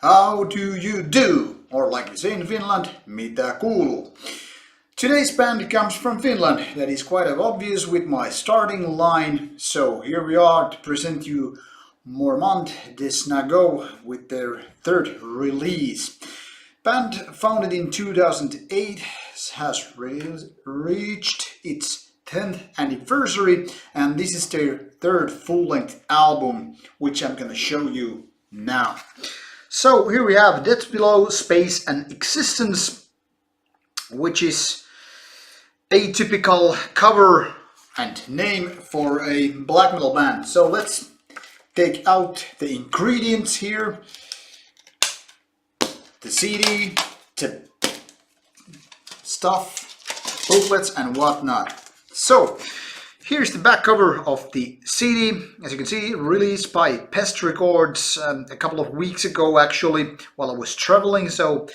How do you do? Or like we say in Finland, mitä kuuluu? Today's band comes from Finland. That is quite obvious with my starting line. So here we are to present you Mormânt de Snagov with their third release. Band founded in 2008 has reached its 10th anniversary, and this is their third full-length album, which I'm gonna show you now. So here we have Death Below, Space and Existence, which is a typical cover and name for a black metal band. So let's take out the ingredients here, the CD, the stuff, booklets and whatnot. So here's the back cover of the CD. As you can see, released by Pest Records a couple of weeks ago actually, while I was traveling, so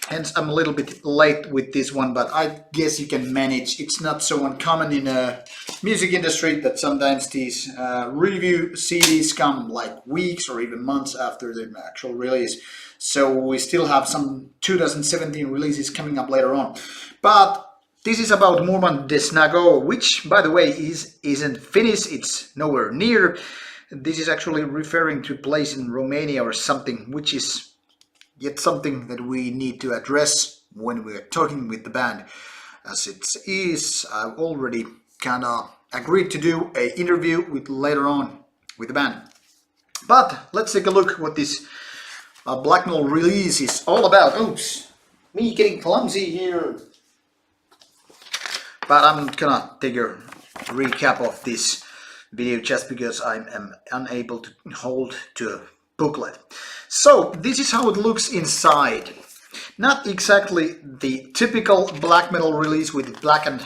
hence I'm a little bit late with this one, but I guess you can manage. It's not so uncommon in a music industry that sometimes these review CDs come like weeks or even months after the actual release. So we still have some 2017 releases coming up later on. But this is about Mormânt de Snagov, which, by the way, isn't Finnish. It's nowhere near. This is actually referring to a place in Romania or something, which is yet something that we need to address when we're talking with the band. As it is, I've already kind of agreed to do an interview with later on with the band. But let's take a look what this black metal release is all about. Oops, me getting clumsy here. But I'm gonna take a recap of this video just because I am unable to hold to a booklet. So this is how it looks inside. Not exactly the typical black metal release with black and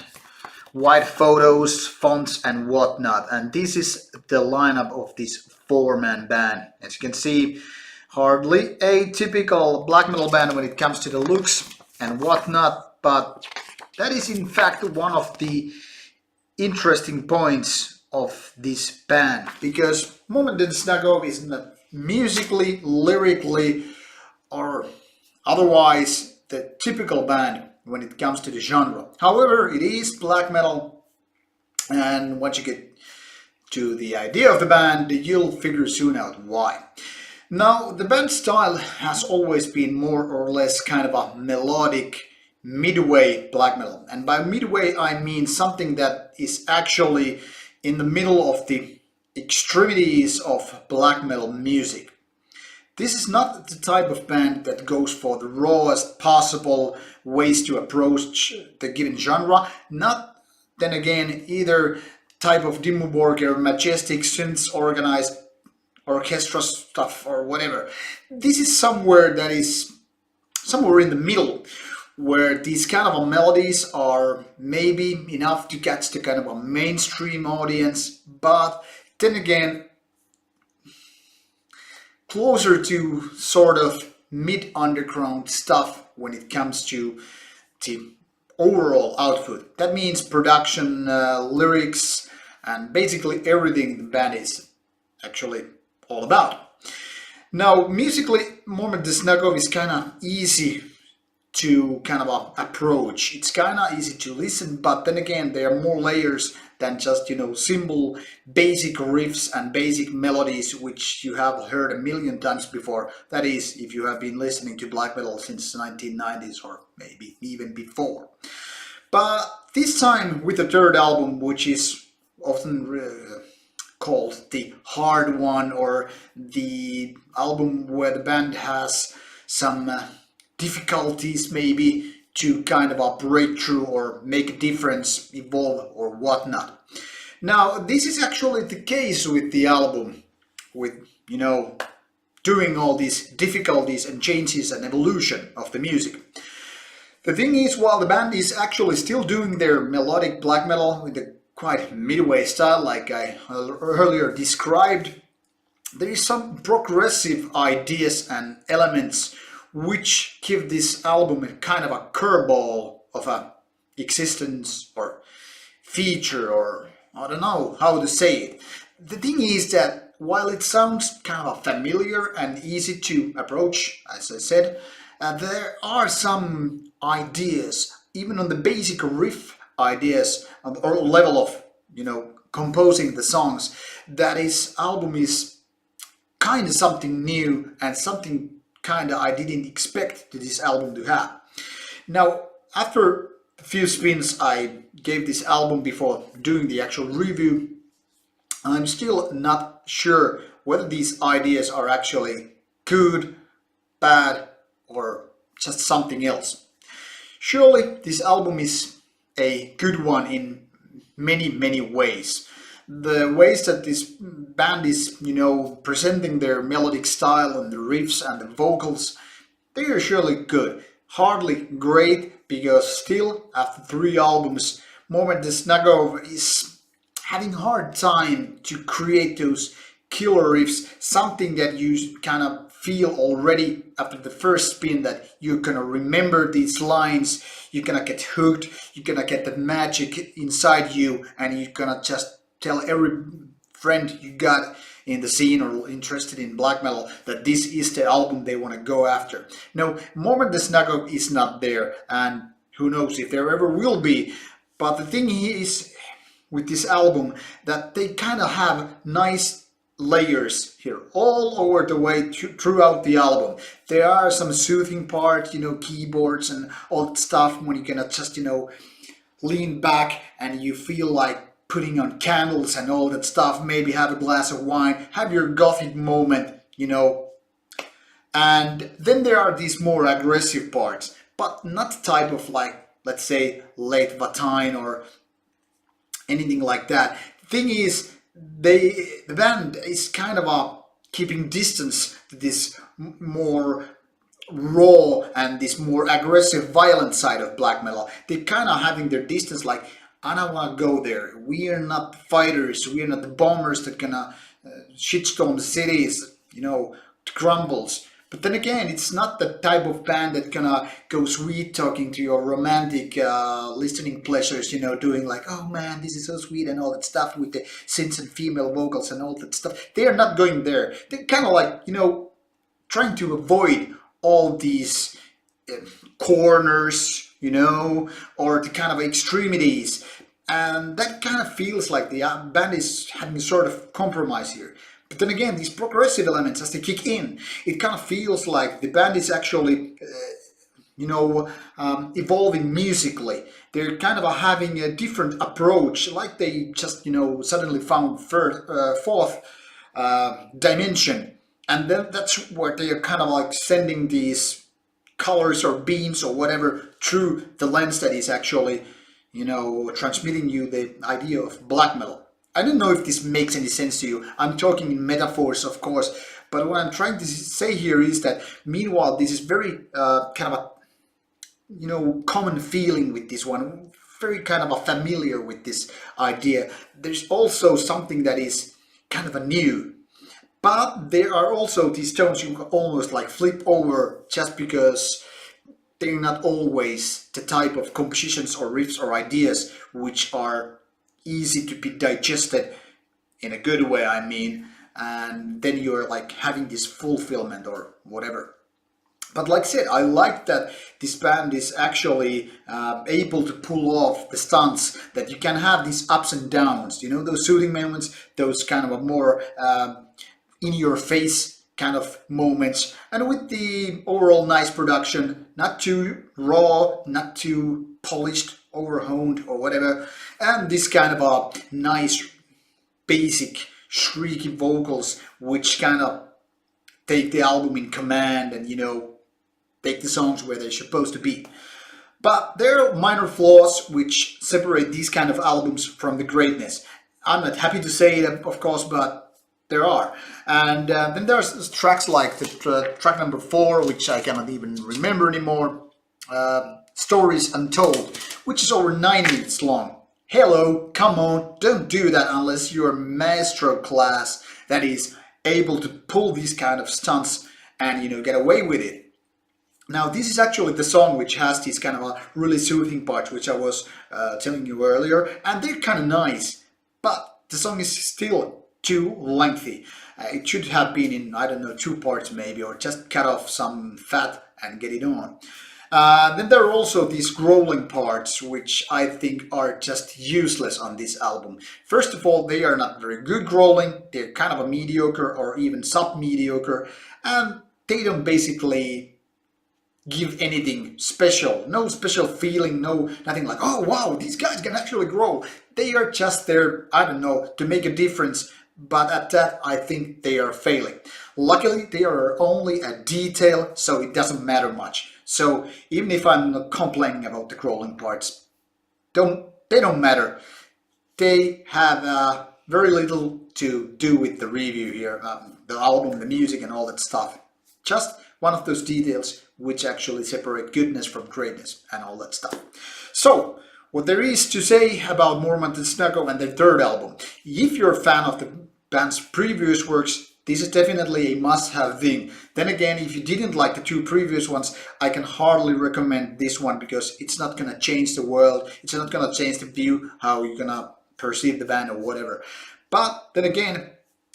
white photos, fonts and whatnot. And this is the lineup of this four-man band. As you can see, hardly a typical black metal band when it comes to the looks and whatnot, but that is in fact one of the interesting points of this band, because Mormânt de Snagov is not musically, lyrically or otherwise the typical band when it comes to the genre. However, it is black metal, and once you get to the idea of the band, you'll figure soon out why. Now, the band style has always been more or less kind of a melodic midway black metal, and by midway I mean something that is actually in the middle of the extremities of black metal music. This is not the type of band that goes for the rawest possible ways to approach the given genre, not then again either type of Dimmu Borgir majestic synths organized orchestra stuff or whatever. This is somewhere that is somewhere in the middle, where these kind of melodies are maybe enough to catch the kind of a mainstream audience, but then again closer to sort of mid-underground stuff when it comes to the overall output. That means production, lyrics, and basically everything the band is actually all about. Now, musically, Mormânt de Snagov is kind of easy to kind of approach. It's kind of easy to listen, but then again there are more layers than just, you know, simple basic riffs and basic melodies which you have heard a million times before. That is, if you have been listening to black metal since the 1990s or maybe even before. But this time with the third album, which is often called the hard one, or the album where the band has some difficulties maybe to kind of a breakthrough or make a difference, evolve or whatnot. Now, this is actually the case with the album, with, you know, doing all these difficulties and changes and evolution of the music. The thing is, while the band is actually still doing their melodic black metal with a quite midway style like I earlier described, there is some progressive ideas and elements which give this album a kind of a curveball of a existence or feature, or I don't know how to say it. The thing is that while it sounds kind of familiar and easy to approach, as I said, there are some ideas, even on the basic riff ideas or level of, composing the songs, that this album is kind of something new and something kind of I didn't expect this album to have. Now, after a few spins I gave this album before doing the actual review, I'm still not sure whether these ideas are actually good, bad, or just something else. Surely this album is a good one in many ways. The ways that this band is, presenting their melodic style and the riffs and the vocals, they are surely good. Hardly great, because still, after 3 albums, Mormânt de Snagov is having a hard time to create those killer riffs, something that you kind of feel already after the first spin that you're gonna remember these lines, you're gonna get hooked, you're gonna get that magic inside you, and you're gonna just tell every friend you got in the scene or interested in black metal that this is the album they want to go after. No, Mormânt de Snagov is not there, and who knows if there ever will be. But the thing is with this album that they kind of have nice layers here all over the way throughout the album. There are some soothing parts, keyboards and all that stuff when you can just, lean back and you feel like putting on candles and all that stuff, maybe have a glass of wine, have your gothic moment, And then there are these more aggressive parts, but not the type of like, let's say, late Vatine or anything like that. Thing is, the band is kind of keeping distance to this more raw and this more aggressive, violent side of black metal. They're kind of having their distance, like, I don't want to go there. We are not fighters. We are not the bombers that gonna shitstorm the cities, crumbles. But then again, it's not the type of band that gonna go sweet talking to your romantic listening pleasures, doing like, oh man, this is so sweet and all that stuff with the synths and female vocals and all that stuff. They are not going there. They're kind of like, trying to avoid all these corners, or the kind of extremities. And that kind of feels like the band is having a sort of compromise here. But then again, these progressive elements, as they kick in, it kind of feels like the band is actually, evolving musically. They're kind of having a different approach, like they just, suddenly found fourth dimension. And then that's where they are kind of like sending these colors or beams or whatever through the lens that is actually, transmitting you the idea of black metal. I don't know if this makes any sense to you. I'm talking in metaphors, of course, but what I'm trying to say here is that meanwhile, this is very kind of a, common feeling with this one, very kind of a familiar with this idea. There's also something that is kind of a new. But there are also these tones you can almost like flip over just because they're not always the type of compositions or riffs or ideas which are easy to be digested in a good way, I mean, and then you're like having this fulfillment or whatever. But like I said, I like that this band is actually able to pull off the stunts, that you can have these ups and downs, those soothing moments, those kind of a more in your face kind of moments, and with the overall nice production, not too raw, not too polished, overhoned or whatever, and this kind of a nice basic shrieky vocals which kind of take the album in command and take the songs where they're supposed to be. But there are minor flaws which separate these kind of albums from the greatness. I'm not happy to say it, of course, but there are. And then there's tracks like the track number 4, which I cannot even remember anymore, Stories Untold, which is over 9 minutes long. Hello, come on, don't do that unless you're a maestro class that is able to pull these kind of stunts and get away with it. Now this is actually the song which has these kind of a really soothing parts which I was telling you earlier, and they're kind of nice, but the song is still too lengthy. It should have been in, I don't know, 2 parts maybe, or just cut off some fat and get it on. Then there are also these growling parts, which I think are just useless on this album. First of all, they are not very good growling, they're kind of a mediocre or even sub-mediocre, and they don't basically give anything special. No special feeling, nothing like, oh wow, these guys can actually growl. They are just there, I don't know, to make a difference, but at that I think they are failing. Luckily, they are only a detail, so it doesn't matter much. So even if I'm not complaining about the growling parts, they don't matter. They have very little to do with the review here, the album, the music and all that stuff. Just one of those details which actually separate goodness from greatness and all that stuff. So, what there is to say about Mormânt de Snagov and their third album. If you're a fan of the band's previous works, this is definitely a must-have thing. Then again, if you didn't like the 2 previous ones, I can hardly recommend this one because it's not gonna change the world, it's not gonna change the view, how you're gonna perceive the band or whatever. But then again,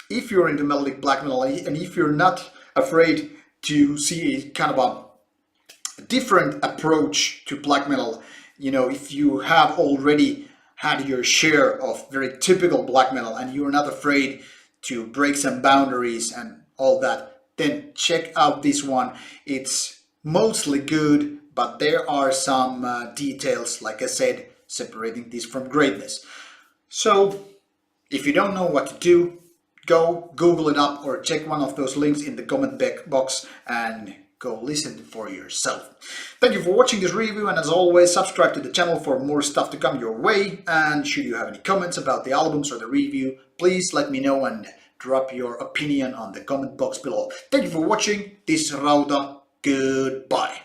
if you're into melodic black metal and if you're not afraid to see a kind of a different approach to black metal, you know, if you have already had your share of very typical black metal and you're not afraid to break some boundaries and all that, then check out this one. It's mostly good, but there are some details, like I said, separating this from greatness. So if you don't know what to do, go Google it up or check one of those links in the comment box and go listen for yourself. Thank you for watching this review, and as always, subscribe to the channel for more stuff to come your way. And should you have any comments about the albums or the review, please let me know and drop your opinion on the comment box below. Thank you for watching. This is Rauta. Goodbye.